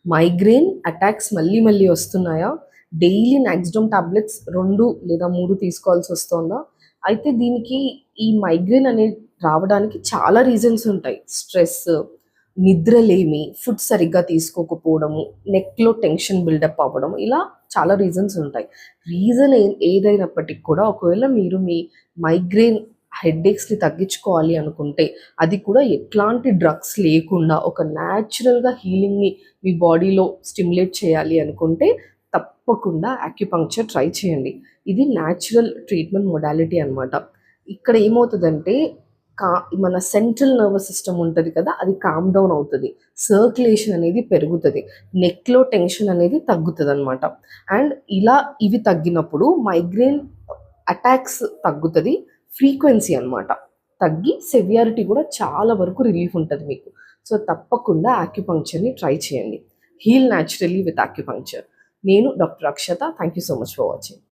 Migraine attacks మళ్ళీ మళ్ళీ వస్తున్నాయా? డైలీ నాక్సిడమ్ టాబ్లెట్స్ 2 లేదా 3 తీసుకోవాల్సి వస్తోందా? అయితే దీనికి ఈ మైగ్రేన్ అనేది రావడానికి చాలా రీజన్స్ ఉంటాయి. స్ట్రెస్, నిద్రలేమి, ఫుడ్ సరిగ్గా తీసుకోకపోవడము, నెక్‌లో టెన్షన్ బిల్డప్ అవ్వడం, ఇలా చాలా రీజన్స్ ఉంటాయి. రీజన్ ఏదైనప్పటికి కూడా ఒకవేళ మీరు మీ మైగ్రేన్ హెడేక్స్‌ని తగ్గించుకోవాలి అనుకుంటే, అది కూడా ఎట్లాంటి డ్రగ్స్ లేకుండా ఒక న్యాచురల్‌గా హీలింగ్‌ని మీ బాడీలో స్టిమ్యులేట్ చేయాలి అనుకుంటే తప్పకుండా యాక్యుపంక్చర్ ట్రై చేయండి. ఇది న్యాచురల్ ట్రీట్మెంట్ మొడాలిటీ అనమాట. ఇక్కడ ఏమవుతదంటే కా మన సెంట్రల్ నర్వస్ సిస్టమ్ ఉంటది కదా! అది కామ్ డౌన్ అవుతది. సర్క్యులేషన్ అనేది పెరుగుతది. నెక్‌లో టెన్షన్ అనేది తగ్గుతదనమాట. అండ్ ఇలా ఇవి తగ్గినప్పుడు మైగ్రేన్ అటాక్స్ తగ్గుతది. ఫ్రీక్వెన్సీ అనమాట. తగ్గి సెవియారిటీ కూడా చాలా వరకు రిలీఫ్ ఉంటది మీకు. సో, తప్పకుండా యాక్యుపంక్చర్‌ని ట్రై చేయండి. Heal naturally with acupuncture. నేను doctor Akshata. Thank you so much for watching.